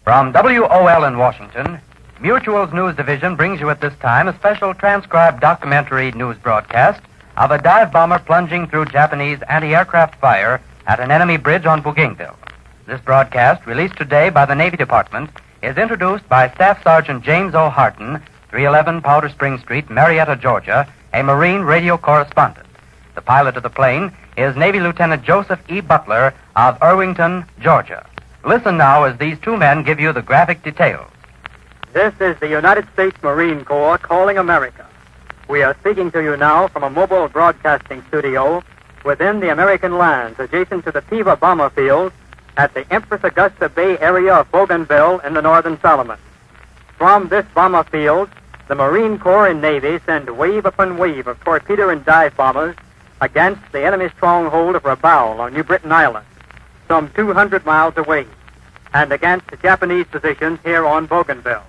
From WOL in Washington, Mutual's News Division brings you at this time a special transcribed documentary news broadcast of a dive bomber plunging through Japanese anti-aircraft fire at an enemy bridge on Bougainville. This broadcast, released today by the Navy Department, is introduced by Staff Sergeant James O. Harton, 311 Powder Spring Street, Marietta, Georgia, a Marine radio correspondent. The pilot of the plane is Navy Lieutenant Joseph E. Butler of Irvington, Georgia. Listen now as these two men give you the graphic details. This is the United States Marine Corps calling America. We are speaking to you now from a mobile broadcasting studio within the American lands adjacent to the Piva bomber field at the Empress Augusta Bay area of Bougainville in the northern Solomon. From this bomber field, the Marine Corps and Navy send wave upon wave of torpedo and dive bombers against the enemy stronghold of Rabaul on New Britain Island, some 200 miles away, and against Japanese positions here on Bougainville.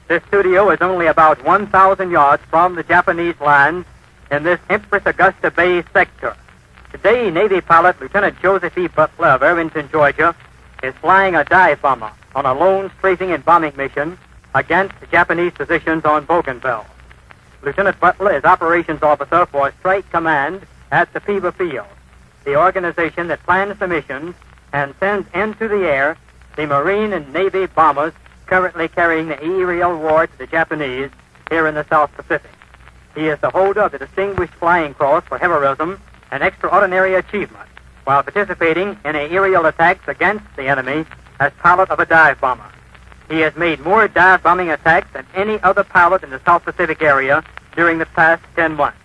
This studio is only about 1,000 yards from the Japanese lines in this Empress Augusta Bay sector. Today, Navy pilot Lieutenant Joseph E. Butler of Irvington, Georgia, is flying a dive bomber on a lone strafing and bombing mission against Japanese positions on Bougainville. Lieutenant Butler is operations officer for Strike Command at the Piva Field, the organization that plans the missions and sends into the air the Marine and Navy bombers currently carrying the aerial war to the Japanese here in the South Pacific. He is the holder of the Distinguished Flying Cross for heroism and extraordinary achievement while participating in aerial attacks against the enemy as pilot of a dive bomber. He has made more dive bombing attacks than any other pilot in the South Pacific area during the past 10 months.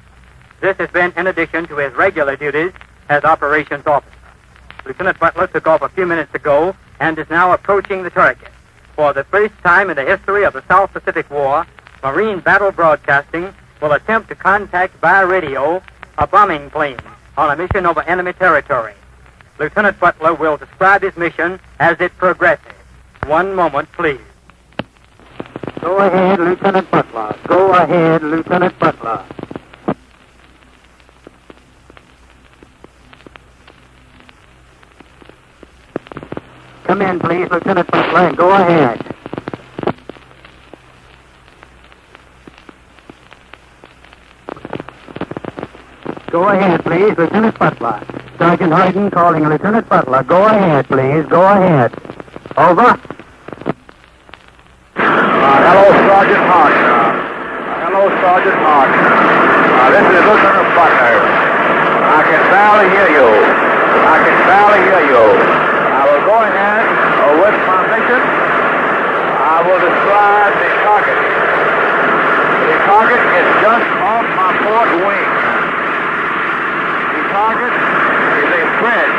This has been in addition to his regular duties as operations officer. Lieutenant Butler took off a few minutes ago and is now approaching the target. For the first time in the history of the South Pacific War, Marine Battle Broadcasting will attempt to contact by radio a bombing plane on a mission over enemy territory. Lieutenant Butler will describe his mission as it progresses. One moment, please. Go ahead, Lieutenant Butler. Go ahead, Lieutenant Butler. Come in, please, Lieutenant Butler, and go ahead. Go ahead, please, Lieutenant Butler. Sergeant Harden calling Lieutenant Butler. Go ahead, please. Go ahead. Over. Hello, Sergeant Hart. Hello, Sergeant Hart. This is Lieutenant Butler. I can barely hear you. I can barely hear you. I will go ahead with my mission. I will describe the target. The target is just off my port wing. The target is a bridge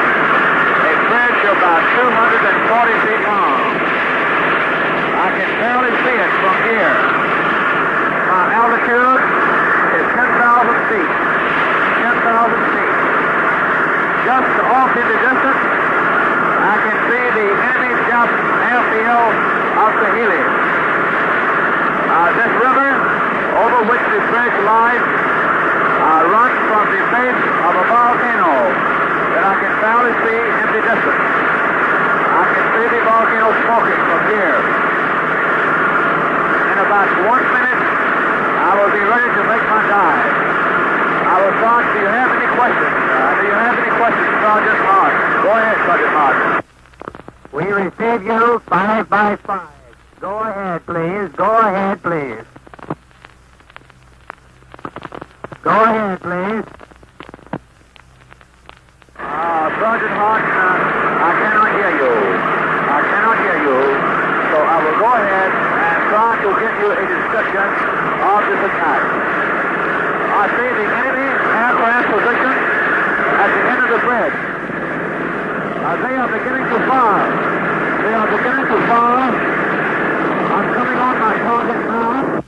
about 240 feet long. I can barely see it from here. My altitude is 10,000 feet. 10,000 feet. Just off in the distance, I can see the enemy Jap airfield of Sahili. This river, over which the bridge lies, runs from the base of a volcano that I can barely see in the distance. I can see the volcano smoking from here. In about 1 minute, I will be ready to make my dive. I will start. Do you have any questions? Sergeant Hart? Go ahead, Sergeant Hart. We receive you 5 by 5. Go ahead, please. Go ahead, please. Go ahead, please. Sergeant Hart, I cannot hear you. I cannot hear you. So I will go ahead and try to give you a description of this attack. I see the enemy aircraft position at the end of the bridge. They are beginning to fire. They are beginning to fire. I'm coming on my target now.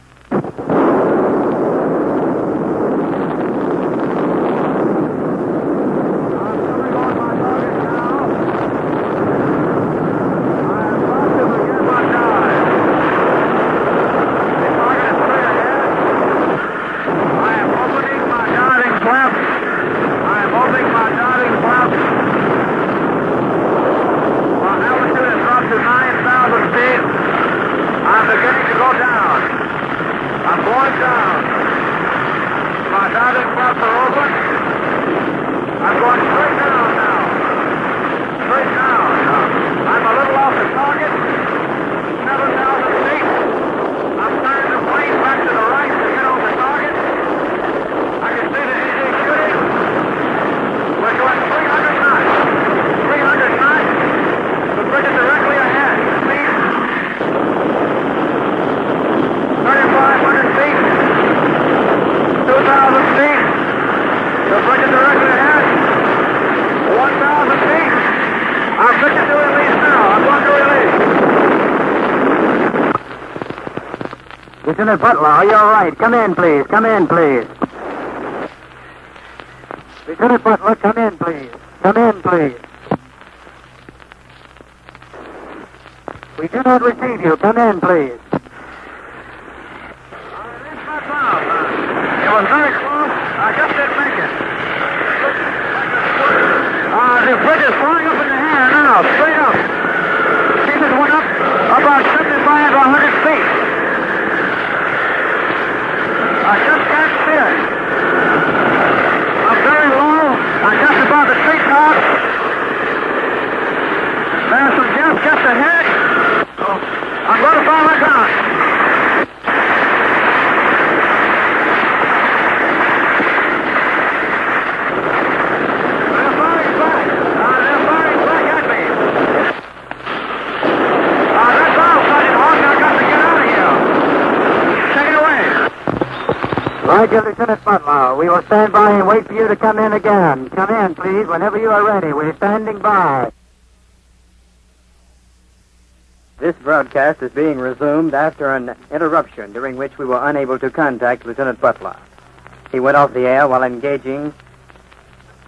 To 9,000 feet. target directly ahead. 1,000 feet. I'm fixing to release now. I'm going to release. Lieutenant Butler, are you all right? Come in, please. Come in, please. Lieutenant Butler, come in, please. Come in, please. We do not receive you. Come in, please. It was very close. I just didn't make it. The bridge is flying up in the air now, straight up. See, it went up about 75 or 100 feet. I just can't see it. I'm very low. I'm just above the treetops. There's some jets just ahead. I'm going to fall my ground. They're firing back. They're firing back at me. That's all, Sergeant Hawk. I've got to get out of here. Take it away. Roger, Lieutenant Butler. We will stand by and wait for you to come in again. Come in, please, whenever you are ready. We're standing by. This broadcast is being resumed after an interruption during which we were unable to contact Lieutenant Butler. He went off the air while engaging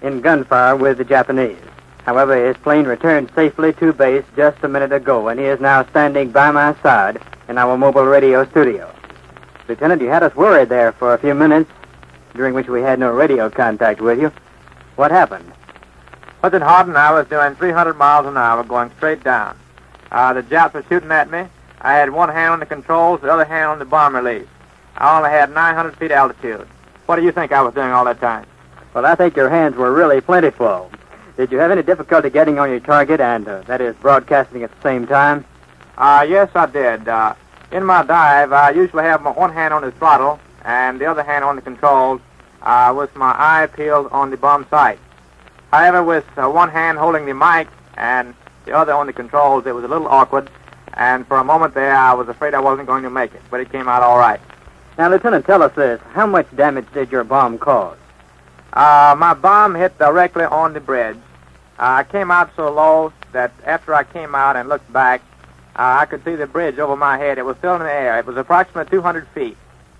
in gunfire with the Japanese. However, his plane returned safely to base just a minute ago, and he is now standing by my side in our mobile radio studio. Lieutenant, you had us worried there for a few minutes, during which we had no radio contact with you. What happened? Sergeant Hardin, I was doing 300 miles an hour going straight down. The Japs were shooting at me. I had one hand on the controls, the other hand on the bomb release. I only had 900 feet altitude. What do you think I was doing all that time? Well, I think your hands were really plentiful. Did you have any difficulty getting on your target and, that is, broadcasting at the same time? Yes, I did. In my dive, I usually have my one hand on the throttle and the other hand on the controls with my eye peeled on the bomb sight. However, with one hand holding the mic and the other on the controls, it was a little awkward, and for a moment there, I was afraid I wasn't going to make it, but it came out all right. Now, Lieutenant, tell us this. How much damage did your bomb cause? My bomb hit directly on the bridge. I came out so low that after I came out and looked back, I could see the bridge over my head. It was still in the air. It was approximately 200 feet.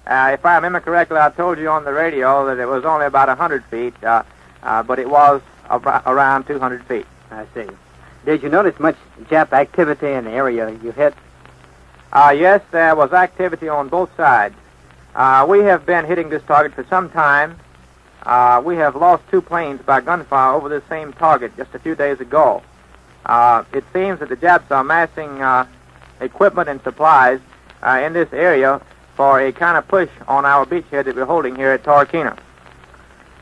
If I remember correctly, I told you on the radio that it was only about 100 feet, but it was around 200 feet. I see. Did you notice much Jap activity in the area you hit? Yes, there was activity on both sides. We have been hitting this target for some time. We have lost 2 planes by gunfire over this same target just a few days ago. It seems that the Japs are amassing equipment and supplies in this area for a kind of push on our beachhead that we're holding here at Torquay.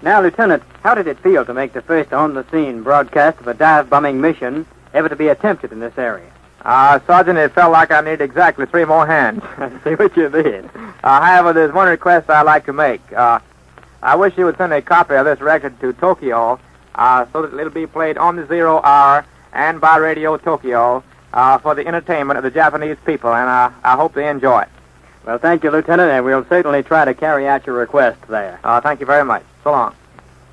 Now, Lieutenant, how did it feel to make the first on-the-scene broadcast of a dive-bombing mission ever to be attempted in this area? Sergeant, it felt like I needed exactly 3 more hands. I see what you mean. However, there's one request I'd like to make. I wish you would send a copy of this record to Tokyo so that it'll be played on the 0 hour and by Radio Tokyo for the entertainment of the Japanese people, and I hope they enjoy it. Well, thank you, Lieutenant, and we'll certainly try to carry out your request there. Thank you very much. So long.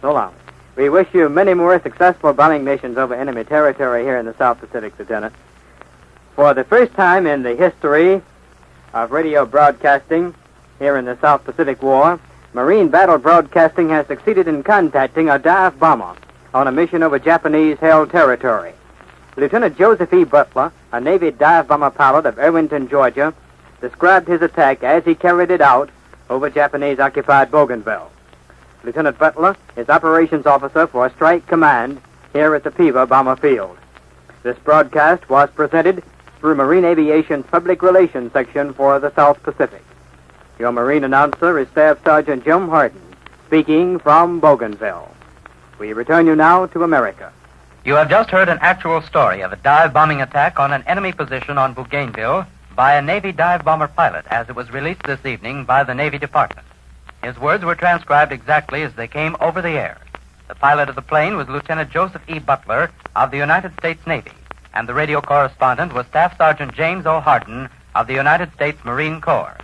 So long. We wish you many more successful bombing missions over enemy territory here in the South Pacific, Lieutenant. For the first time in the history of radio broadcasting here in the South Pacific War, Marine Battle Broadcasting has succeeded in contacting a dive bomber on a mission over Japanese-held territory. Lieutenant Joseph E. Butler, a Navy dive bomber pilot of Irwinton, Georgia, described his attack as he carried it out over Japanese-occupied Bougainville. Lieutenant Butler is operations officer for Strike Command here at the Piva Bomber Field. This broadcast was presented through Marine Aviation's Public Relations Section for the South Pacific. Your Marine announcer is Staff Sergeant Jim Hardin, speaking from Bougainville. We return you now to America. You have just heard an actual story of a dive-bombing attack on an enemy position on Bougainville by a Navy dive bomber pilot as it was released this evening by the Navy Department. His words were transcribed exactly as they came over the air. The pilot of the plane was Lieutenant Joseph E. Butler of the United States Navy, and the radio correspondent was Staff Sergeant James O. Hardin of the United States Marine Corps.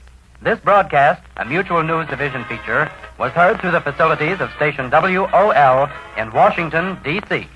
This broadcast, a Mutual News Division feature, was heard through the facilities of station WOL in Washington, D.C.